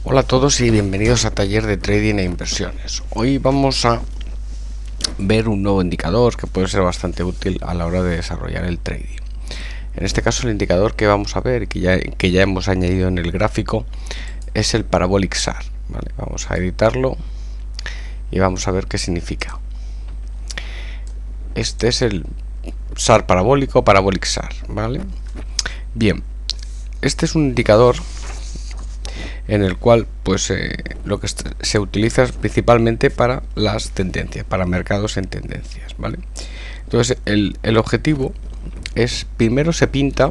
Hola a todos y bienvenidos a Taller de Trading e Inversiones. Hoy vamos a ver un nuevo indicador que puede ser bastante útil a la hora de desarrollar el trading. En este caso el indicador que vamos a ver, que ya hemos añadido en el gráfico, es el Parabolic SAR. ¿Vale? Vamos a editarlo y vamos a ver qué significa. Este es el SAR parabólico, Parabolic SAR. ¿Vale? Bien, este es un indicador en el cual pues lo que se utiliza principalmente para las tendencias, para mercados en tendencias, ¿vale? Entonces el objetivo es, primero se pinta,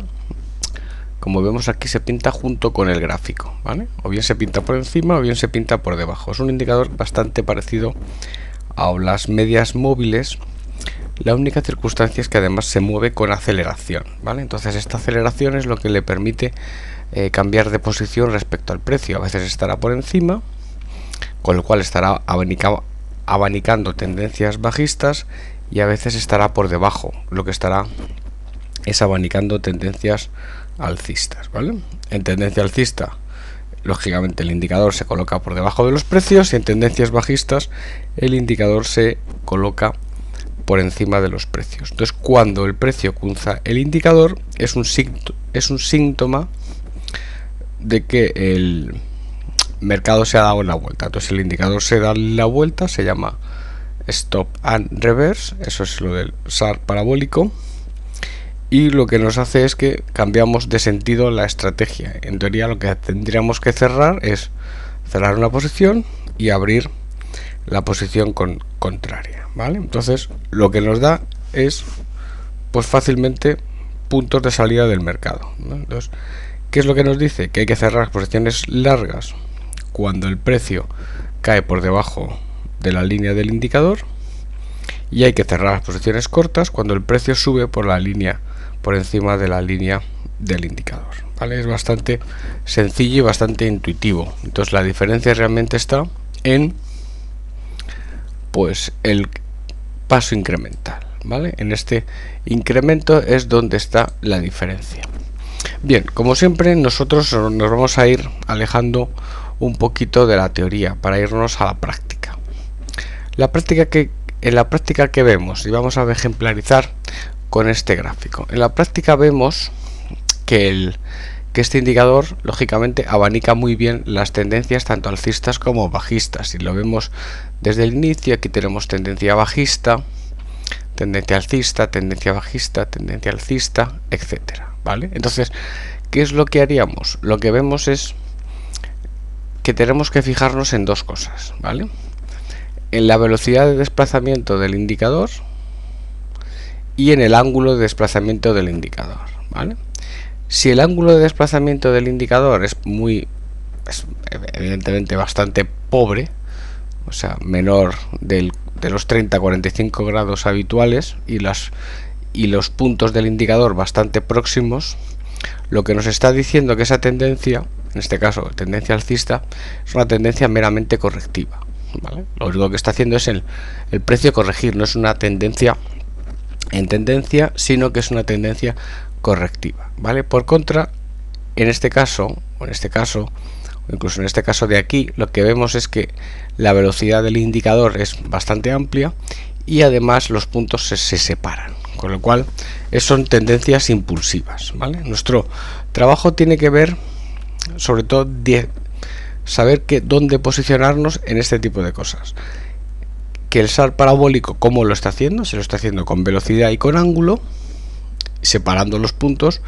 como vemos aquí, se pinta junto con el gráfico, ¿vale? O bien se pinta por encima o bien se pinta por debajo. Es un indicador bastante parecido a las medias móviles. La única circunstancia es que además se mueve con aceleración, ¿vale? Entonces esta aceleración es lo que le permite cambiar de posición respecto al precio. A veces estará por encima, con lo cual estará abanicando tendencias bajistas, y a veces estará por debajo, lo que estará es abanicando tendencias alcistas, ¿vale? En tendencia alcista, lógicamente el indicador se coloca por debajo de los precios, y en tendencias bajistas el indicador se coloca por encima de los precios. Entonces, cuando el precio cruza el indicador, es un síntoma de que el mercado se ha dado la vuelta. Entonces el indicador se da la vuelta, se llama Stop and Reverse, eso es lo del SAR parabólico, y lo que nos hace es que cambiamos de sentido la estrategia. En teoría lo que tendríamos que cerrar es cerrar una posición y abrir la posición contraria, ¿vale? Entonces lo que nos da es pues fácilmente puntos de salida del mercado, ¿no? Entonces, ¿qué es lo que nos dice? Que hay que cerrar posiciones largas cuando el precio cae por debajo de la línea del indicador, y hay que cerrar las posiciones cortas cuando el precio sube por encima de la línea del indicador, ¿vale? Es bastante sencillo y bastante intuitivo. Entonces la diferencia realmente está en pues el paso incremental, ¿vale? En este incremento es donde está la diferencia. Bien, como siempre, nosotros nos vamos a ir alejando un poquito de la teoría para irnos a la práctica. En la práctica que vemos, y vamos a ejemplarizar con este gráfico. En la práctica vemos que este indicador lógicamente abanica muy bien las tendencias tanto alcistas como bajistas. Si lo vemos desde el inicio, aquí tenemos tendencia bajista, tendencia alcista, tendencia bajista, tendencia alcista, etcétera, ¿vale? Entonces, ¿qué es lo que haríamos? Lo que vemos es que tenemos que fijarnos en dos cosas, ¿vale? En la velocidad de desplazamiento del indicador y en el ángulo de desplazamiento del indicador, ¿vale? Si el ángulo de desplazamiento del indicador es evidentemente bastante pobre, o sea, menor de los 30-45 grados habituales, y los puntos del indicador bastante próximos, lo que nos está diciendo que esa tendencia, en este caso tendencia alcista, es una tendencia meramente correctiva, ¿vale? Lo único que está haciendo es el precio corregir, no es una tendencia en tendencia, sino que es una tendencia correctiva, ¿vale? Por contra, en este caso, o incluso en este caso de aquí, lo que vemos es que la velocidad del indicador es bastante amplia y además los puntos se separan, con lo cual son tendencias impulsivas, ¿vale? Nuestro trabajo tiene que ver sobre todo de saber dónde posicionarnos en este tipo de cosas. Que el SAR parabólico, ¿cómo lo está haciendo? Se lo está haciendo con velocidad y con ángulo, separando los puntos,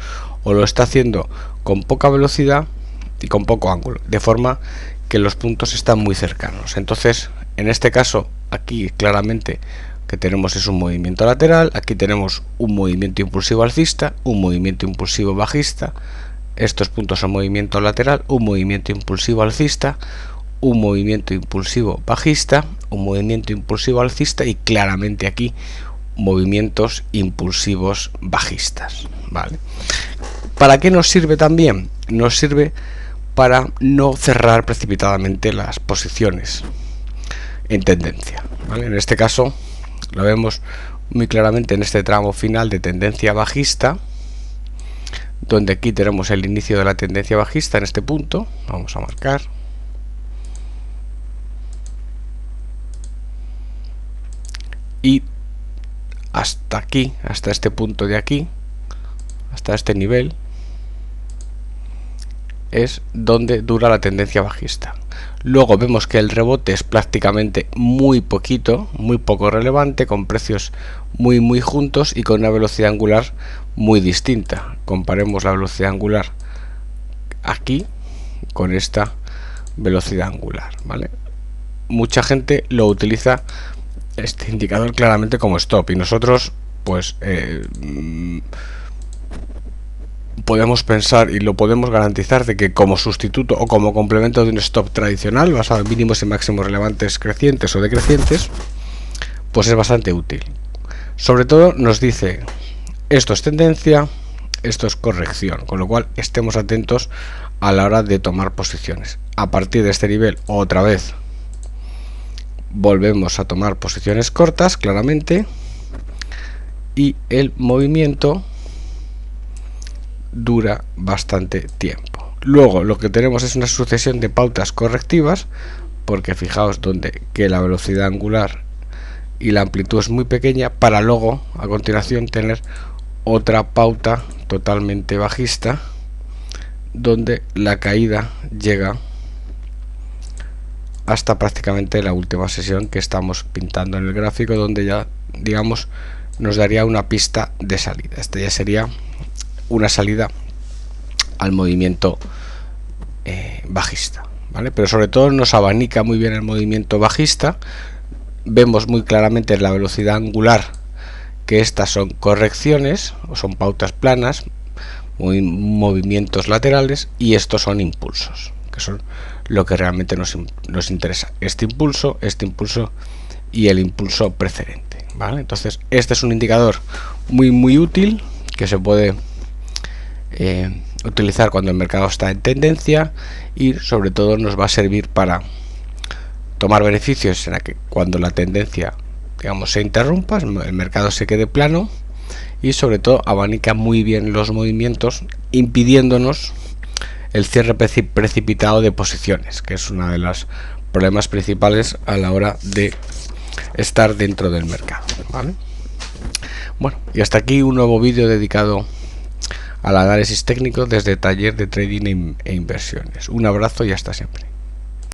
o lo está haciendo con poca velocidad y con poco ángulo, de forma que los puntos están muy cercanos. Entonces, en este caso, aquí claramente que tenemos es un movimiento lateral, aquí tenemos un movimiento impulsivo alcista, un movimiento impulsivo bajista, estos puntos son movimiento lateral, un movimiento impulsivo alcista, un movimiento impulsivo bajista, un movimiento impulsivo alcista, y claramente aquí movimientos impulsivos bajistas, ¿vale? ¿Para qué nos sirve también? Nos sirve para no cerrar precipitadamente las posiciones en tendencia, ¿vale? En este caso lo vemos muy claramente en este tramo final de tendencia bajista, donde aquí tenemos el inicio de la tendencia bajista en este punto. Vamos a marcar y hasta aquí, hasta este punto de aquí, hasta este nivel, es donde dura la tendencia bajista. Luego vemos que el rebote es prácticamente muy poquito, muy poco relevante, con precios muy juntos y con una velocidad angular muy distinta. Comparemos la velocidad angular aquí con esta velocidad angular, ¿vale? Mucha gente lo utiliza este indicador claramente como stop, y nosotros pues podemos pensar y lo podemos garantizar de que como sustituto o como complemento de un stop tradicional basado en mínimos y máximos relevantes crecientes o decrecientes, pues es bastante útil. Sobre todo nos dice, esto es tendencia, esto es corrección, con lo cual estemos atentos a la hora de tomar posiciones. A partir de este nivel, otra vez volvemos a tomar posiciones cortas, claramente, y el movimiento dura bastante tiempo. Luego lo que tenemos es una sucesión de pautas correctivas, porque fijaos donde que la velocidad angular y la amplitud es muy pequeña, para luego a continuación tener otra pauta totalmente bajista, donde la caída llega hasta prácticamente la última sesión que estamos pintando en el gráfico, donde ya, digamos, nos daría una pista de salida. Esta ya sería una salida al movimiento bajista, ¿vale? Pero sobre todo nos abanica muy bien el movimiento bajista. Vemos muy claramente en la velocidad angular que estas son correcciones o son pautas planas, movimientos laterales, y estos son impulsos, que son lo que realmente nos interesa: este impulso y el impulso precedente, ¿vale? Entonces este es un indicador muy útil que se puede utilizar cuando el mercado está en tendencia, y sobre todo nos va a servir para tomar beneficios en cuando la tendencia, digamos, se interrumpa, el mercado se quede plano, y sobre todo abanica muy bien los movimientos, impidiéndonos el cierre precipitado de posiciones, que es uno de los problemas principales a la hora de estar dentro del mercado, ¿vale? Bueno, y hasta aquí un nuevo vídeo dedicado al análisis técnico desde Taller de Trading e Inversiones. Un abrazo y hasta siempre.